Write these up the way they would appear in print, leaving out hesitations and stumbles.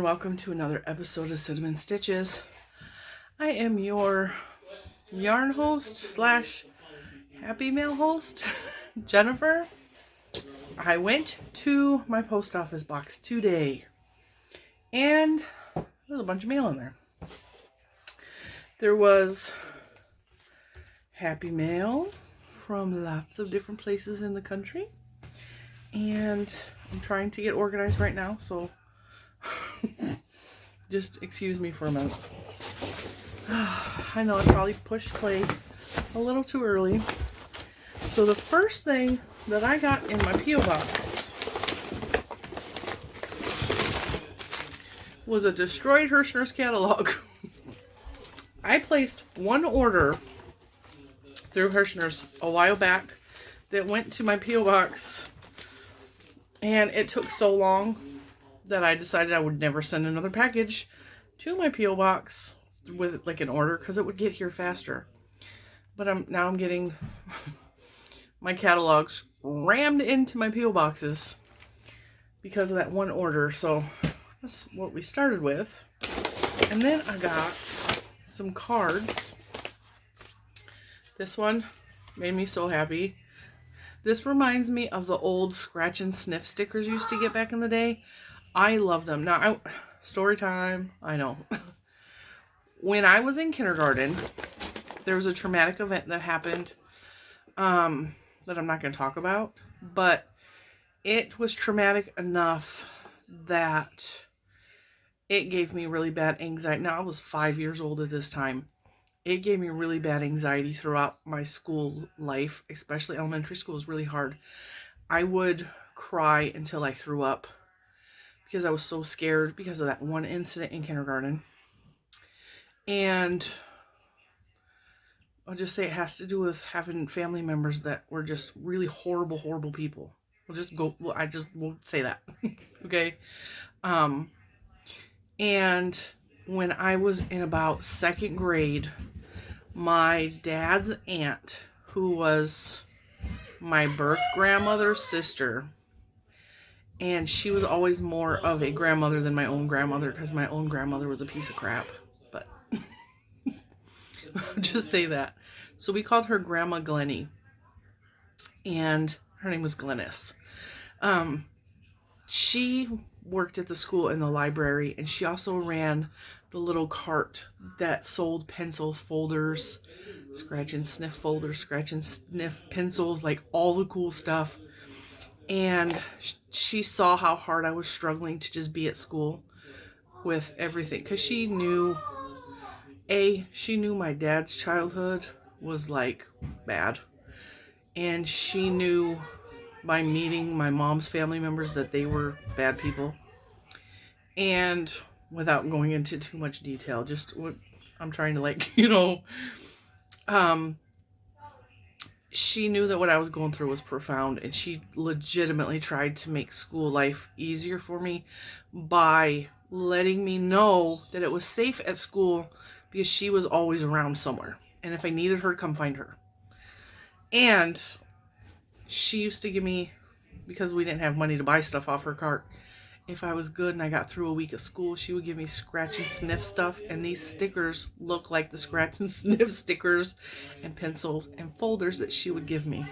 welcome to another episode of Cinnamon Stitches. I am your yarn host slash happy mail host, Jennifer. I went to my post office box today and there's a bunch of mail in there. There was happy mail from lots of different places in the country, and I'm trying to get organized right now, so just excuse me for a minute. I know I probably pushed play a little too early. So the first thing that I got in my P.O. box was a destroyed Hirschner's catalog. I placed one order through Hirschner's a while back that went to my P.O. box, and it took so long that I decided I would never send another package to my P.O. box with like an order because it would get here faster. But now I'm getting my catalogs rammed into my P.O. boxes because of that one order. So that's what we started with. And then I got some cards. This one made me so happy. This reminds me of the old scratch and sniff stickers you used to get back in the day. I love them. Now, story time, I know. When I was in kindergarten, there was a traumatic event that happened that I'm not going to talk about, but it was traumatic enough that it gave me really bad anxiety. Now, I was 5 years old at this time. It gave me really bad anxiety throughout my school life, especially elementary school was really hard. I would cry until I threw up because I was so scared because of that one incident in kindergarten. And I'll just say it has to do with having family members that were just really horrible, horrible people. I just won't say that. Okay. And when I was in about second grade, my dad's aunt, who was my birth grandmother's sister, and she was always more of a grandmother than my own grandmother because my own grandmother was a piece of crap. But I'll just say that. So we called her Grandma Glennie, and her name was Glennis. She worked at the school in the library, and she also ran the little cart that sold pencils, folders, scratch and sniff folders, scratch and sniff pencils, like all the cool stuff. And she saw how hard I was struggling to just be at school with everything, because she knew my dad's childhood was like bad, and she knew by meeting my mom's family members that they were bad people. And without going into too much detail, just what I'm trying to she knew that what I was going through was profound, and she legitimately tried to make school life easier for me by letting me know that it was safe at school because she was always around somewhere, and if I needed her, come find her. And she used to give me, because we didn't have money to buy stuff off her cart, if I was good and I got through a week of school, she would give me scratch and sniff stuff. And these stickers look like the scratch and sniff stickers and pencils and folders that she would give me.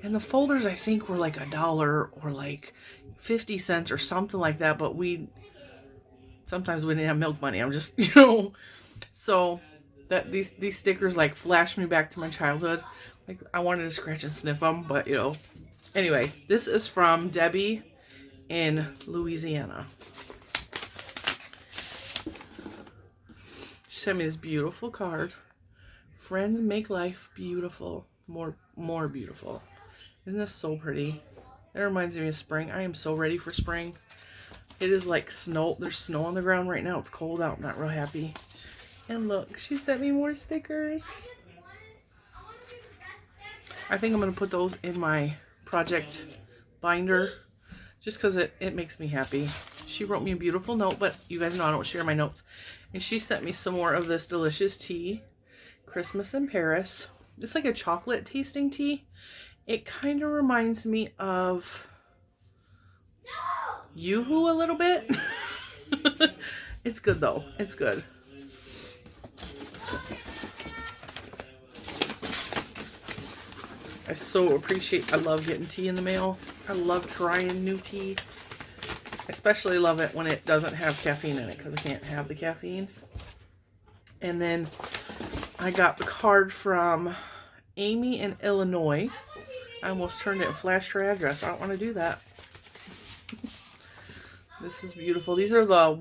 And the folders, I think, were like $1 or like 50 cents or something like that. But sometimes we didn't have milk money. I'm just, so that these stickers like flashed me back to my childhood. Like I wanted to scratch and sniff them, but Anyway, this is from Debbie in Louisiana. She sent me this beautiful card. Friends make life beautiful. More beautiful. Isn't this so pretty? It reminds me of spring. I am so ready for spring. It is like snow. There's snow on the ground right now. It's cold out. I'm not real happy. And look, she sent me more stickers. I think I'm going to put those in my project binder just because it makes me happy. She wrote me a beautiful note, but you guys know I don't share my notes. And she sent me some more of this delicious tea, Christmas in Paris. It's like a chocolate tasting tea. It kind of reminds me of Yoo-hoo a little bit. It's good though. It's good. I so appreciate, I love getting tea in the mail. I love trying new tea. Especially love it when it doesn't have caffeine in it, because I can't have the caffeine. And then I got the card from Amy in Illinois. I almost turned it and flashed her address. I don't want to do that. This is beautiful. These are the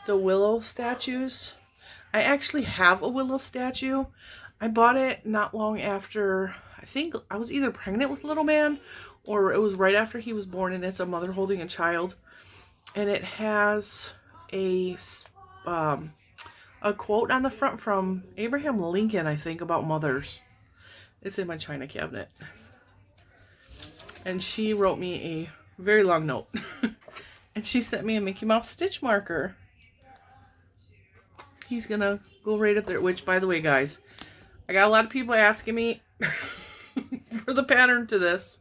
willow statues. I actually have a willow statue. I bought it not long after, I think I was either pregnant with little man or it was right after he was born, and it's a mother holding a child. And it has a quote on the front from Abraham Lincoln, I think, about mothers. It's in my china cabinet. And she wrote me a very long note. And she sent me a Mickey Mouse stitch marker. He's gonna go right up there, which, by the way, guys, I got a lot of people asking me for the pattern to this.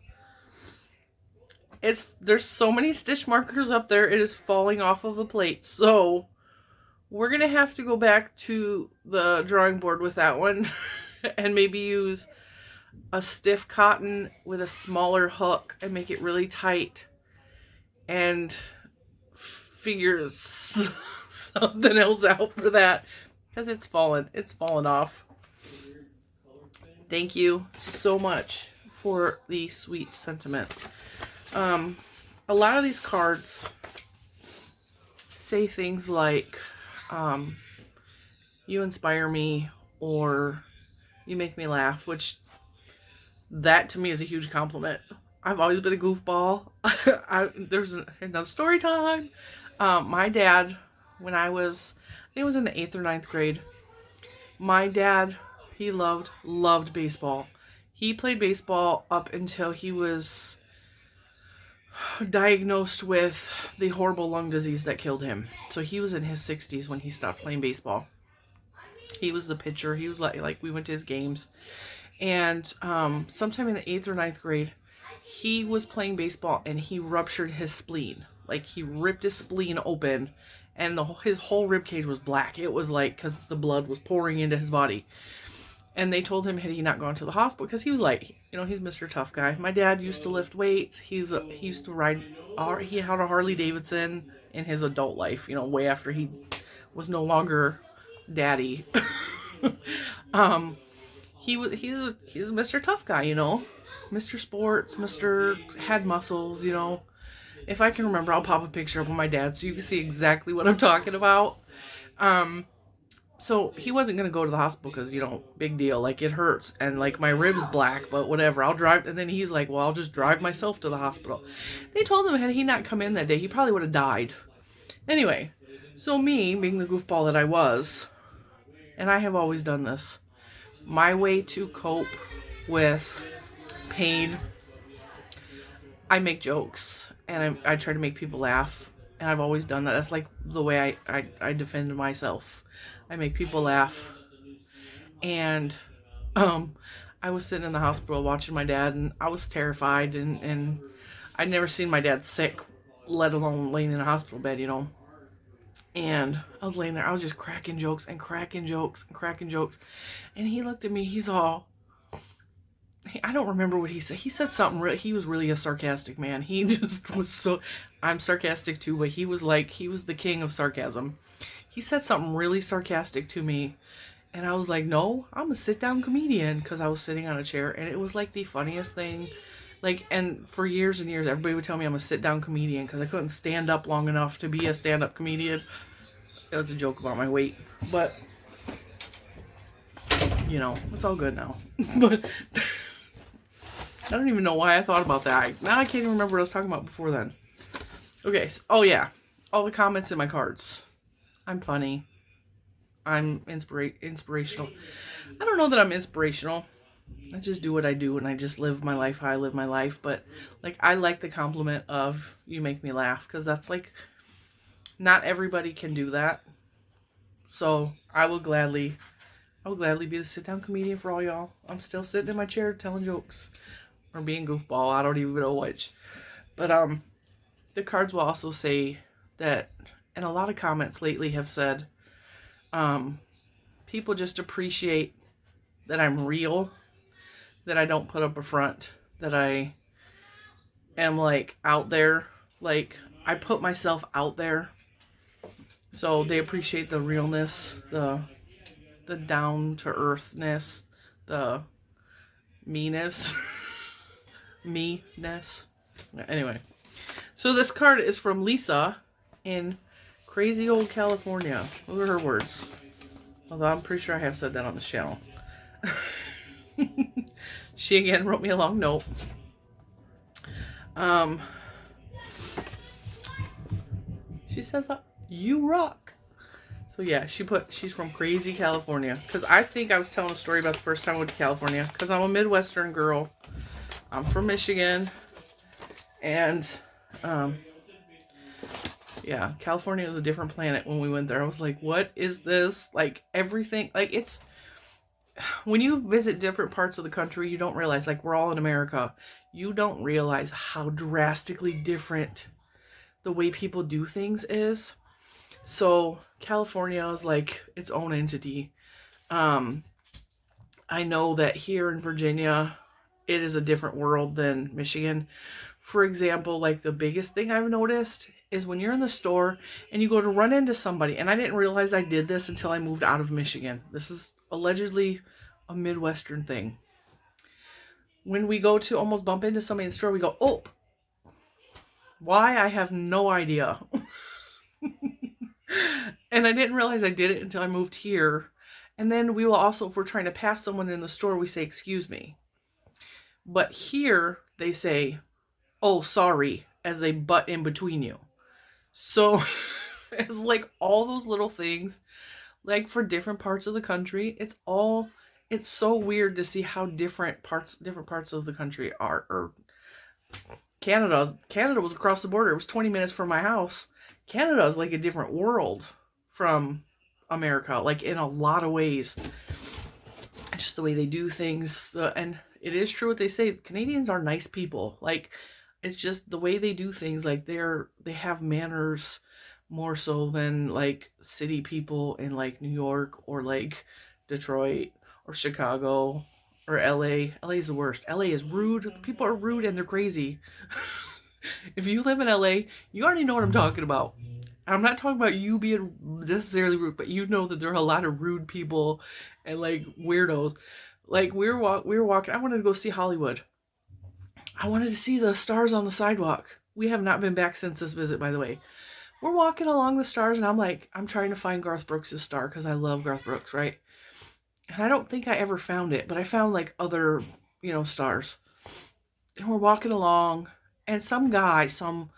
There's so many stitch markers up there, it is falling off of the plate. So we're gonna have to go back to the drawing board with that one and maybe use a stiff cotton with a smaller hook and make it really tight and figure something else out for that, because it's fallen off. Thank you so much for the sweet sentiment. A lot of these cards say things like, you inspire me, or you make me laugh, which that to me is a huge compliment. I've always been a goofball. There's another story time. My dad, when I think it was in the 8th or 9th grade, my dad, he loved baseball. He played baseball up until he was diagnosed with the horrible lung disease that killed him. So he was in his 60s when he stopped playing baseball. He was the pitcher. He was like we went to his games. And sometime in the 8th or 9th grade, he was playing baseball and he ruptured his spleen. Like, he ripped his spleen open, and his whole rib cage was black. It was like, because the blood was pouring into his body. And they told him, had he not gone to the hospital, because he was like, he's Mr. Tough Guy. My dad used to lift weights. He used to ride, he had a Harley Davidson in his adult life, way after he was no longer daddy. He's a Mr. Tough Guy, Mr. Sports, had muscles, If I can remember, I'll pop a picture up of my dad so you can see exactly what I'm talking about. So he wasn't going to go to the hospital because, big deal. Like, it hurts. And, like, my rib's black, but whatever. I'll drive. And then he's like, well, I'll just drive myself to the hospital. They told him, had he not come in that day, he probably would have died. Anyway, so me, being the goofball that I was, and I have always done this, my way to cope with pain, I make jokes. And I try to make people laugh. And I've always done that. That's like the way I defend myself. I make people laugh. And I was sitting in the hospital watching my dad, and I was terrified, and I'd never seen my dad sick, let alone laying in a hospital bed, And I was laying there, I was just cracking jokes. And he looked at me, he's all, I don't remember what he said. He said something, he was really a sarcastic man. He just was so, I'm sarcastic too, but he was the king of sarcasm. He said something really sarcastic to me, and I was like, no, I'm a sit-down comedian, because I was sitting on a chair, and it was like the funniest thing. Like, and for years and years, everybody would tell me I'm a sit-down comedian because I couldn't stand up long enough to be a stand-up comedian. It was a joke about my weight, but, it's all good now. But I don't even know why I thought about that. Now I can't even remember what I was talking about before then. Okay, so, oh yeah, all the comments in my cards. I'm funny. I'm inspirational. I don't know that I'm inspirational. I just do what I do, and I just live my life how I live my life. But, like, I like the compliment of, you make me laugh, because that's, like, not everybody can do that. So, I will gladly be the sit-down comedian for all y'all. I'm still sitting in my chair telling jokes. Or being goofball. I don't even know which. But, the cards will also say that And a lot of comments lately have said, people just appreciate that I'm real, that I don't put up a front, that I am like out there. Like, I put myself out there. So they appreciate the realness, the down to earthness, the meanness. Me-ness. Anyway. So this card is from Lisa in crazy old California. Those are her words. Although I'm pretty sure I have said that on this channel. She again wrote me a long note. She says, you rock. So yeah, she's from crazy California. Because I think I was telling a story about the first time I went to California. Because I'm a Midwestern girl. I'm from Michigan. And yeah, California was a different planet when we went there. I was like, what is this? Like, everything, like, it's, when you visit different parts of the country, you don't realize, like, we're all in America. You don't realize how drastically different the way people do things is. So California is like its own entity. I know that here in Virginia, it is a different world than Michigan. For example, like the biggest thing I've noticed is when you're in the store and you go to run into somebody, and I didn't realize I did this until I moved out of Michigan. This is allegedly a Midwestern thing. When we go to almost bump into somebody in the store, we go, oh, why? I have no idea. And I didn't realize I did it until I moved here. And then we will also, if we're trying to pass someone in the store, we say, excuse me. But here they say, oh, sorry, as they butt in between you. So it's like all those little things, like for different parts of the country, it's so weird to see how different parts of the country are. Or Canada was across the border. It was 20 minutes from my house. Canada is like a different world from America, like in a lot of ways. Just the way they do things. And it is true what they say. Canadians are nice people. Like, it's just the way they do things. Like, they have manners more so than like city people in like New York or like Detroit or Chicago or LA. LA is the worst. LA is rude. People are rude and they're crazy. If you live in LA, you already know what I'm talking about. I'm not talking about you being necessarily rude, but you know that there are a lot of rude people and like weirdos. Like we were walking. I wanted to go see Hollywood. I wanted to see the stars on the sidewalk. We have not been back since this visit, by the way. We're walking along the stars, and I'm trying to find Garth Brooks' star because I love Garth Brooks, right? And I don't think I ever found it, but I found like other, stars. And we're walking along, and some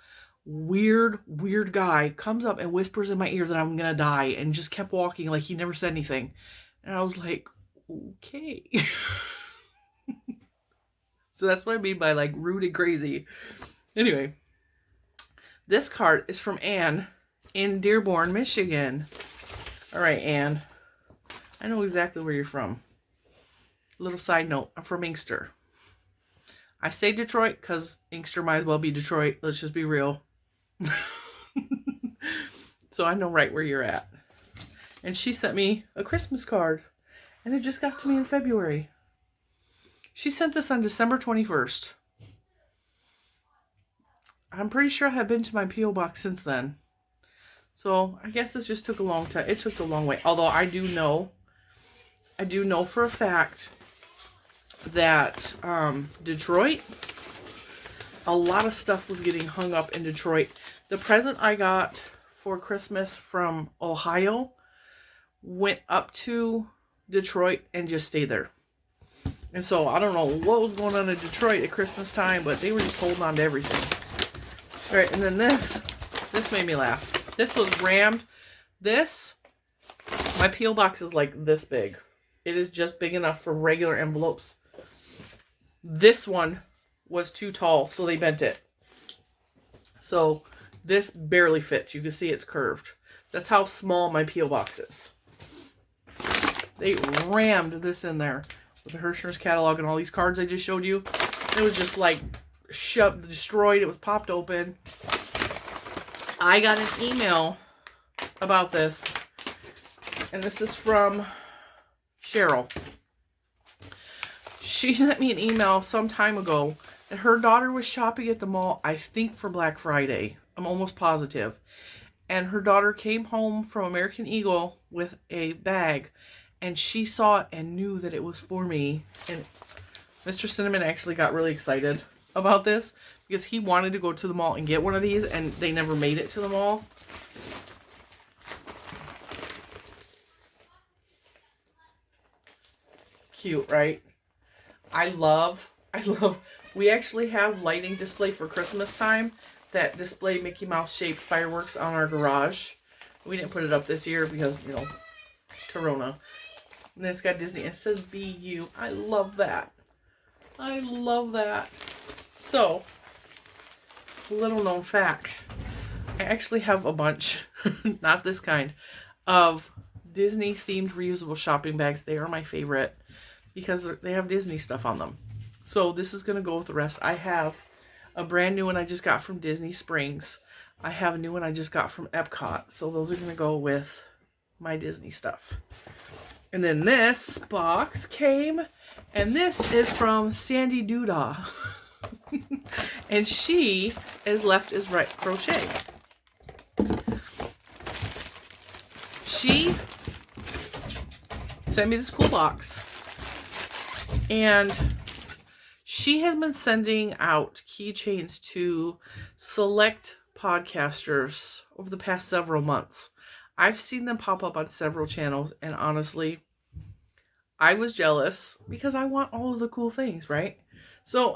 weird guy comes up and whispers in my ear that I'm gonna die, and just kept walking like he never said anything. And I was like, okay. So that's what I mean by like rude and crazy. Anyway, this card is from Anne in Dearborn, Michigan. All right, Anne, I know exactly where you're from. Little side note, I'm from Inkster. I say Detroit because Inkster might as well be Detroit. Let's just be real. So I know right where you're at. And she sent me a Christmas card. And it just got to me in February. She sent this on December 21st. I'm pretty sure I have been to my P.O. box since then. So I guess this just took a long time. It took a long way. Although I do know for a fact that Detroit, a lot of stuff was getting hung up in Detroit. The present I got for Christmas from Ohio went up to Detroit and just stayed there. And so I don't know what was going on in Detroit at Christmas time, but they were just holding on to everything. All right, and then this made me laugh. This was rammed. My P.O. box is like this big. It is just big enough for regular envelopes. This one was too tall, so they bent it. So this barely fits. You can see it's curved. That's how small my P.O. box is. They rammed this in there with the Hirschner's catalog and all these cards I just showed you. It was just like destroyed. It was popped open. I got an email about this, and this is from Cheryl. She sent me an email some time ago that her daughter was shopping at the mall, I think for Black Friday. I'm almost positive. And her daughter came home from American Eagle with a bag, and she saw it and knew that it was for me. And Mr. Cinnamon actually got really excited about this because he wanted to go to the mall and get one of these, and they never made it to the mall. Cute, right? I love, we actually have lighting display for Christmas time that display Mickey Mouse shaped fireworks on our garage. We didn't put it up this year because, you know, Corona. And then it's got Disney. It says BU. I love that. I love that. So, little known fact. I actually have a bunch, not this kind, of Disney themed reusable shopping bags. They are my favorite because they have Disney stuff on them. So this is going to go with the rest. I have a brand new one I just got from Disney Springs. I have a new one I just got from Epcot. So those are going to go with my Disney stuff. And then this box came, and this is from Sandy Duda. And she is Left is Right Crochet. She sent me this cool box. And she has been sending out keychains to select podcasters over the past several months. I've seen them pop up on several channels, and honestly, I was jealous because I want all of the cool things, right? So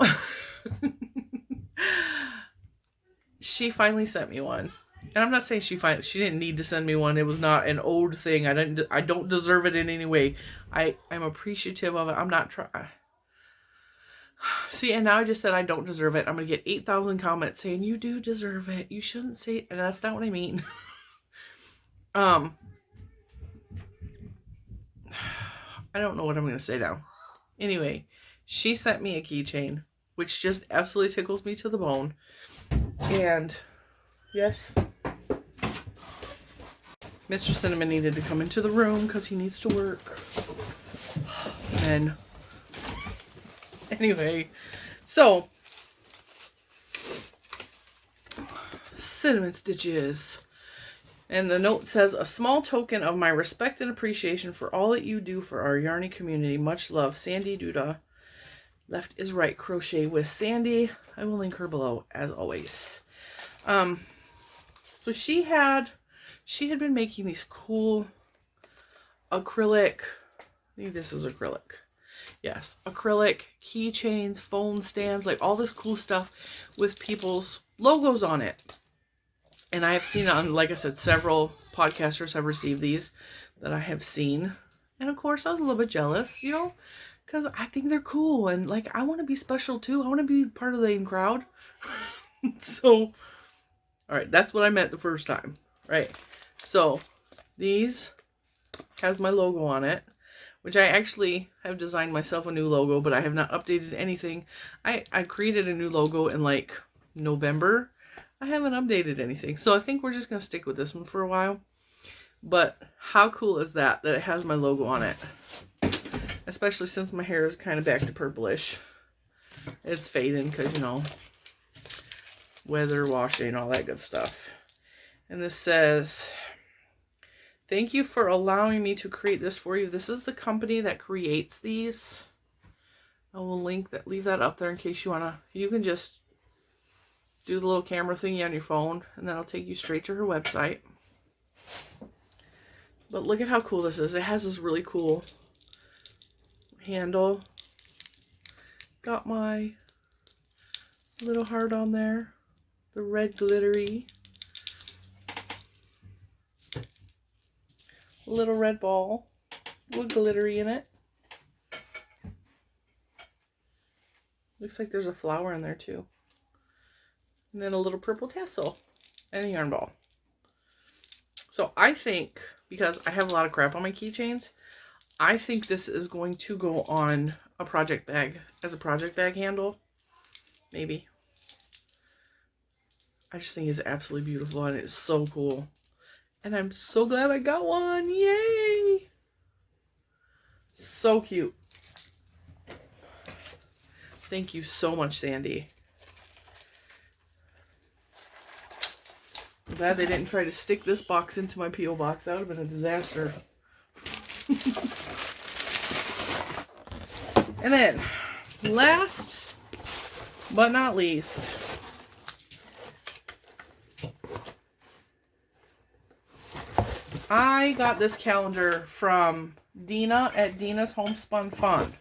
she finally sent me one. And I'm not saying she didn't need to send me one. It was not an owed thing. I don't deserve it in any way. I'm appreciative of it. I'm not trying. See, and now I just said I don't deserve it. I'm going to get 8,000 comments saying you do deserve it. You shouldn't say it. And that's not what I mean. I don't know what I'm going to say now. Anyway, she sent me a keychain, which just absolutely tickles me to the bone. And yes, Mr. Cinnamon needed to come into the room because he needs to work. And anyway, so Cinnamon Stitches. And the note says, a small token of my respect and appreciation for all that you do for our Yarny community. Much love, Sandy Duda. Left is Right Crochet with Sandy. I will link her below as always. So she had been making these cool acrylic, I think this is acrylic. Yes, acrylic keychains, phone stands, like all this cool stuff with people's logos on it. And I have seen on, like I said, several podcasters have received these that I have seen. And of course, I was a little bit jealous, you know, because I think they're cool. And like, I want to be special too. I want to be part of the in crowd. So, all right, that's what I meant the first time, right? So, these has my logo on it, which I actually have designed myself a new logo, but I have not updated anything. I created a new logo in like November. I haven't updated anything. So I think we're just going to stick with this one for a while. But how cool is that it has my logo on it? Especially since my hair is kind of back to purplish. It's fading because, you know, weather, washing, all that good stuff. And this says, thank you for allowing me to create this for you. This is the company that creates these. I will leave that up there in case you want to. You can just do the little camera thingy on your phone, and then I'll take you straight to her website. But look at how cool this is. It has this really cool handle. Got my little heart on there. The red glittery. Little red ball with glittery in it. Looks like there's a flower in there too. And then a little purple tassel and a yarn ball. So I think, because I have a lot of crap on my keychains, I think this is going to go on a project bag as a project bag handle. Maybe. I just think it's absolutely beautiful and it's so cool. And I'm so glad I got one. Yay! So cute. Thank you so much, Sandy. I'm glad they didn't try to stick this box into my P.O. box. That would have been a disaster. And then, last but not least, I got this calendar from Dina at Dina's Homespun Fun.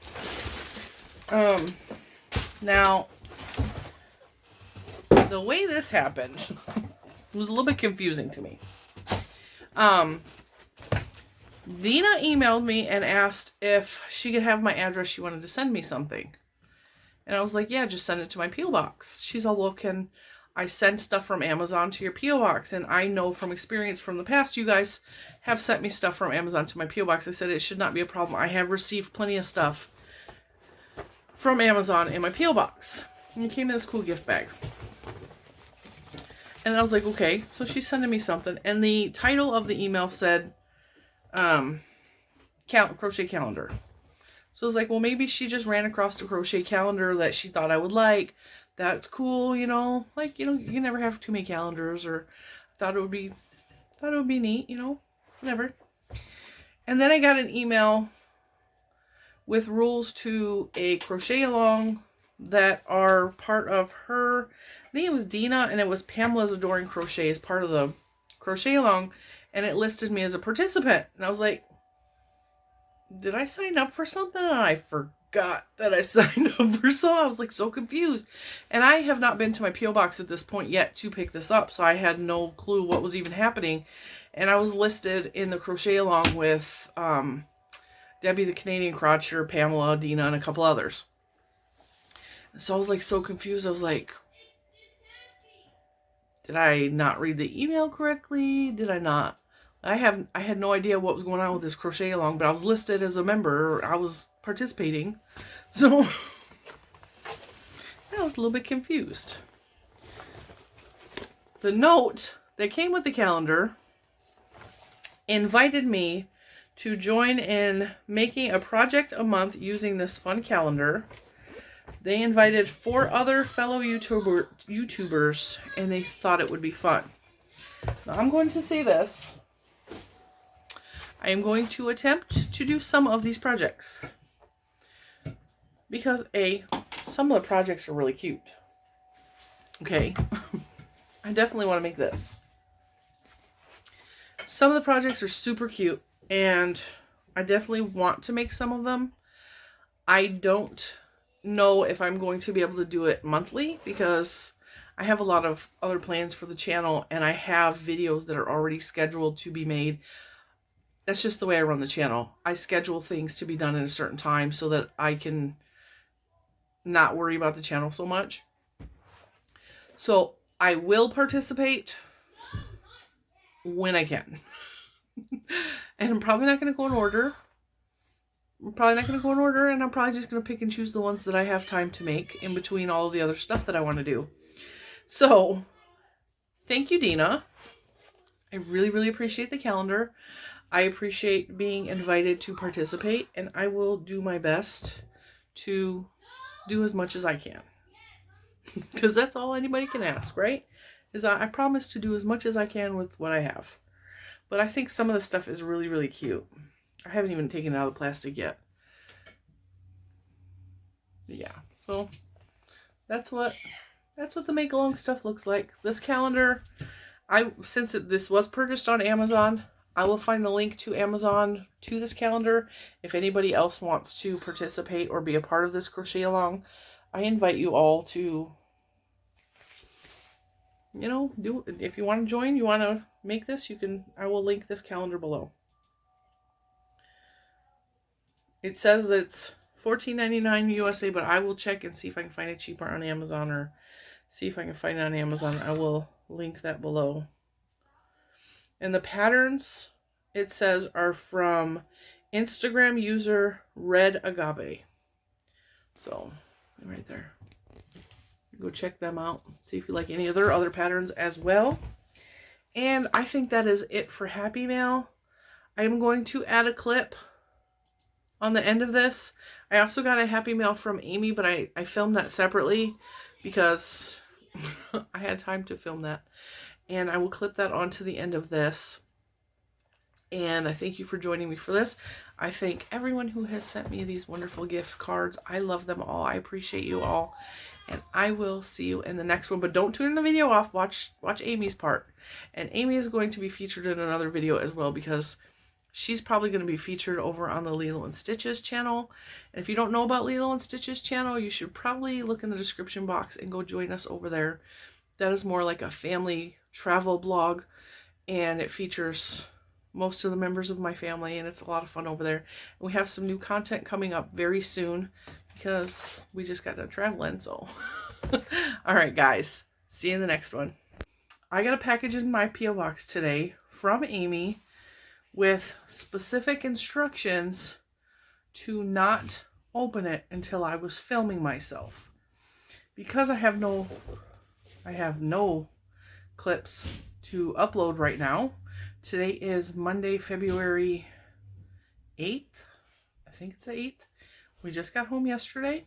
Now, the way this happened was a little bit confusing to me. Dina emailed me and asked if she could have my address. She wanted to send me something. And I was like, yeah, just send it to my P.O. box. She's all, well, can I send stuff from Amazon to your P.O. box? And I know from experience from the past, you guys have sent me stuff from Amazon to my P.O. box. I said it should not be a problem. I have received plenty of stuff from Amazon in my P.O. box. And it came in this cool gift bag. And I was like, okay. So she's sending me something. And the title of the email said, crochet calendar. So I was like, well, maybe she just ran across a crochet calendar that she thought I would like. That's cool, you know. Like, you know, you never have too many calendars, or thought it would be neat, you know, whatever. And then I got an email with rules to a crochet along that are part of her. I think it was Dina, and it was Pamela's Adoring Crochet as part of the crochet along, and it listed me as a participant. And I was like, did I sign up for something? And I forgot that I signed up for something. I was like so confused. And I have not been to my P.O. box at this point yet to pick this up. So I had no clue what was even happening. And I was listed in the crochet along with Debbie the Canadian Crotcher, Pamela, Dina, and a couple others. So I was like so confused. I was like, did I not read the email correctly? Did I not? I had no idea what was going on with this crochet along, but I was listed as a member. I was participating. So I was a little bit confused. The note that came with the calendar invited me to join in making a project a month using this fun calendar. They invited 4 other fellow YouTubers, and they thought it would be fun. Now I'm going to say this. I am going to attempt to do some of these projects. Because some of the projects are really cute. Okay. I definitely want to make this. Some of the projects are super cute, and I definitely want to make some of them. I don't know if I'm going to be able to do it monthly, because I have a lot of other plans for the channel, and I have videos that are already scheduled to be made. That's just the way I run the channel. I schedule things to be done in a certain time so that I can not worry about the channel so much. So I will participate when I can. And I'm probably not going to go in order. And I'm probably just going to pick and choose the ones that I have time to make in between all of the other stuff that I want to do. So thank you, Dina. I really, really appreciate the calendar. I appreciate being invited to participate, and I will do my best to do as much as I can. Because that's all anybody can ask, right? Is I promise to do as much as I can with what I have. But I think some of the stuff is really, really cute. I haven't even taken it out of the plastic yet. Yeah, so that's what the make along stuff looks like. This calendar, since this was purchased on Amazon, I will find the link to Amazon to this calendar. If anybody else wants to participate or be a part of this crochet along, I invite you all to, you know, if you want to join, you want to make this, you can. I will link this calendar below. It says that it's $14.99 USA, but I will check and see if I can find it cheaper on Amazon, or see if I can find it on Amazon. I will link that below. And the patterns, it says, are from Instagram user Red Agave. So, right there. Go check them out. See if you like any of their other patterns as well. And I think that is it for Happy Mail. I am going to add a clip on the end of this. I also got a Happy Mail from Amy, but I filmed that separately because I had time to film that. And I will clip that onto the end of this. And I thank you for joining me for this. I thank everyone who has sent me these wonderful gifts cards. I love them all. I appreciate you all. And I will see you in the next one. But don't turn the video off. Watch Amy's part. And Amy is going to be featured in another video as well, because she's probably going to be featured over on the Lilo N Stitches channel. And if you don't know about Lilo N Stitches channel, you should probably look in the description box and go join us over there. That is more like a family travel blog, and it features most of the members of my family, and it's a lot of fun over there. And we have some new content coming up very soon because we just got done traveling, so. All right, guys. See you in the next one. I got a package in my P.O. box today from Amy with specific instructions to not open it until I was filming myself. Because I have no clips to upload right now. Today is Monday, February 8th. I think it's the 8th. We just got home yesterday.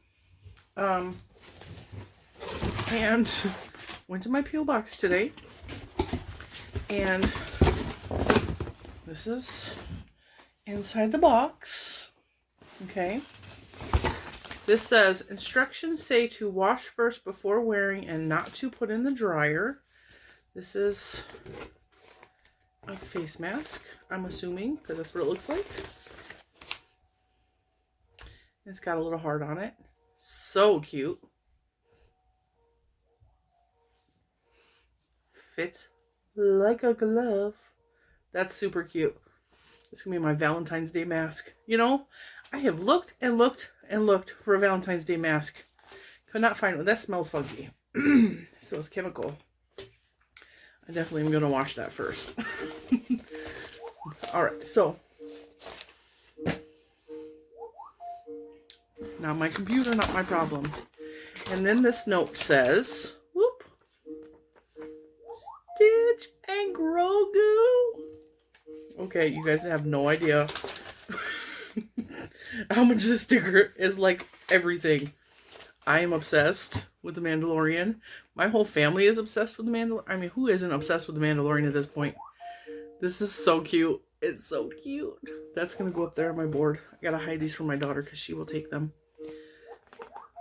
And went to my P.O. box today. And this is inside the box. Okay. This says, instructions say to wash first before wearing and not to put in the dryer. This is a face mask, I'm assuming, because that's what it looks like. It's got a little heart on it. So cute. Fits like a glove. That's super cute. This is going to be my Valentine's Day mask. You know, I have looked and looked and looked for a Valentine's Day mask. Could not find one. That smells funky. So it's chemical. I definitely am going to wash that first. Alright, so. Not my computer, not my problem. And then this note says, whoop, Stitch and Grogu. Okay, you guys have no idea how much this sticker is like everything. I am obsessed with The Mandalorian. My whole family is obsessed with The Mandalorian. I mean, who isn't obsessed with The Mandalorian at this point? This is so cute. It's so cute. That's going to go up there on my board. I got to hide these from my daughter because she will take them.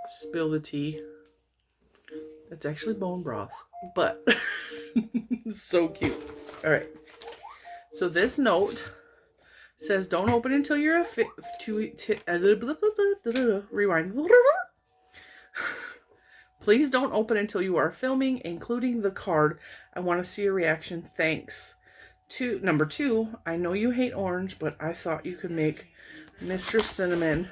Spill the tea. That's actually bone broth. But, it's so cute. Alright. So this note says, don't open until you're rewind. Please don't open until you are filming, including the card. I want to see your reaction. Thanks. Number 2, I know you hate orange, but I thought you could make Mr. Cinnamon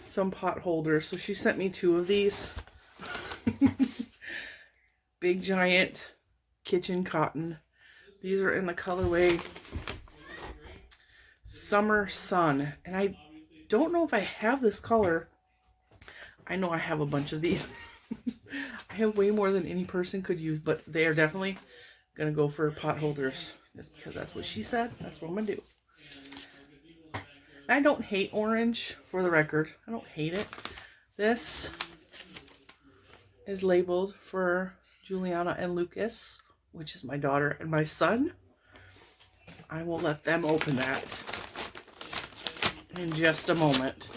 some pot holders. So she sent me 2 of these. Big giant kitchen cotton. These are in the colorway Summer Sun. And I don't know if I have this color. I know I have a bunch of these. I have way more than any person could use, but they are definitely going to go for pot holders. Just because that's what she said. That's what I'm going to do. I don't hate orange, for the record. I don't hate it. This is labeled for Juliana and Lucas, which is my daughter and my son. I will let them open that in just a moment.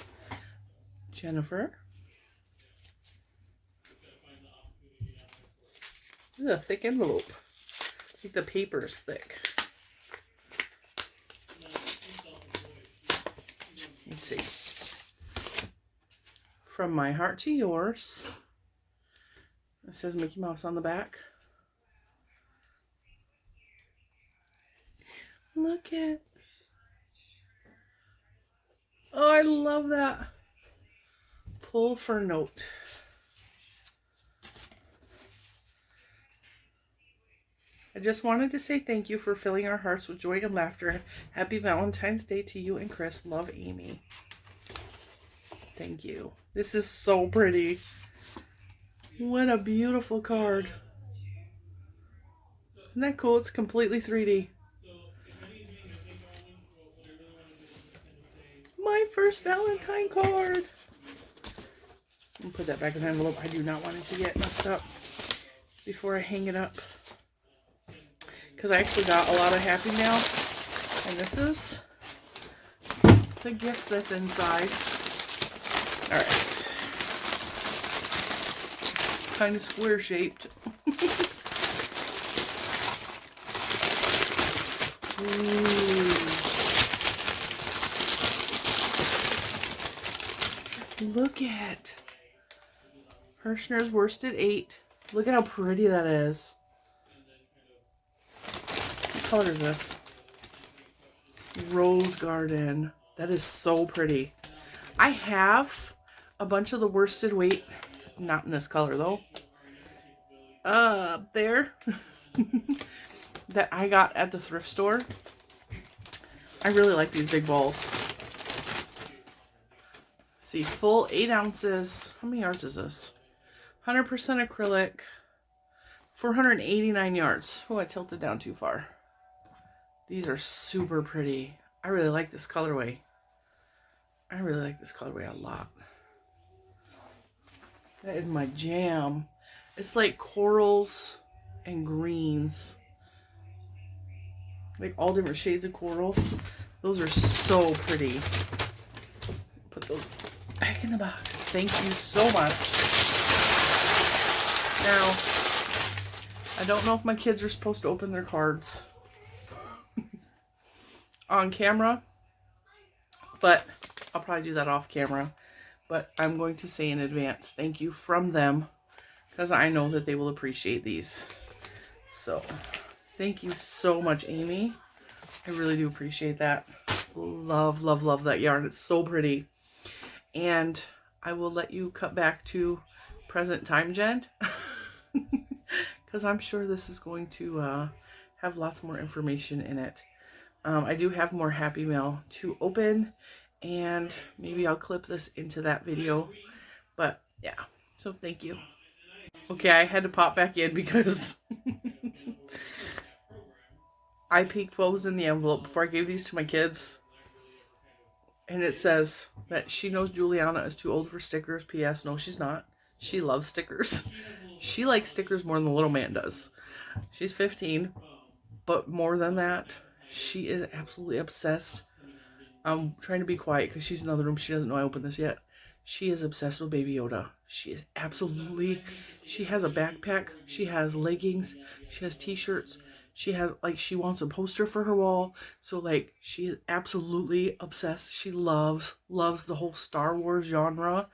Jennifer. This is a thick envelope. I think the paper is thick. Let's see. From my heart to yours. It says Mickey Mouse on the back. Look at. Oh, I love that. Pull for note. I just wanted to say thank you for filling our hearts with joy and laughter. Happy Valentine's Day to you and Chris. Love, Amy. Thank you. This is so pretty. What a beautiful card. Isn't that cool? It's completely 3D. My first Valentine card. I'm gonna put that back in the envelope. I do not want it to get messed up before I hang it up. Because I actually got a lot of Happy Mail. And this is the gift that's inside. Alright. Kind of square shaped. Look at Hirschner's Worsted 8. Look at how pretty that is. What color is this? Rose Garden. That is so pretty. I have a bunch of the worsted weight, not in this color though, there, that I got at the thrift store. I really like these big balls. See, full 8 ounces. How many yards is this? 100% acrylic, 489 yards. Oh, I tilted down too far. These are super pretty. I really like this colorway. I really like this colorway a lot. That is my jam. It's like corals and greens. Like all different shades of corals. Those are so pretty. Put those back in the box. Thank you so much. Now, I don't know if my kids are supposed to open their cards on camera, but I'll probably do that off camera. But I'm going to say in advance, thank you from them, because I know that they will appreciate these. So, thank you so much, Amy. I really do appreciate that. Love, love, love that yarn. It's so pretty. And I will let you cut back to present time, Jen, because I'm sure this is going to have lots more information in it. I do have more Happy Mail to open, and maybe I'll clip this into that video. But yeah, so thank you. Okay, I had to pop back in because I peeked what was in the envelope before I gave these to my kids. And it says that she knows Juliana is too old for stickers. P.S. No, she's not. She loves stickers. She likes stickers more than the little man does. She's 15, but more than that, she is absolutely obsessed. I'm trying to be quiet because she's in another room. She doesn't know I opened this yet. She is obsessed with Baby Yoda. She is absolutely... She has a backpack. She has leggings. She has t-shirts. She has, like, she wants a poster for her wall. So, like, she is absolutely obsessed. She loves the whole Star Wars genre,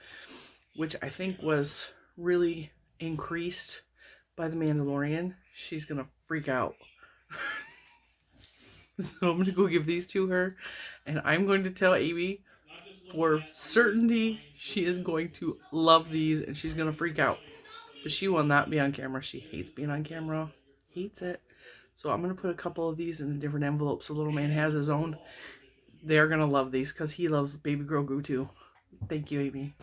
which I think was really increased by The Mandalorian. She's gonna freak out. So I'm gonna go give these to her, and I'm going to tell Amy for certainty she is going to love these, and she's gonna freak out. But she will not be on camera. She hates being on camera. Hates it. So I'm gonna put a couple of these in a different envelope so little man has his own. They're gonna love these because he loves Baby Grogu too. Thank you, Amy.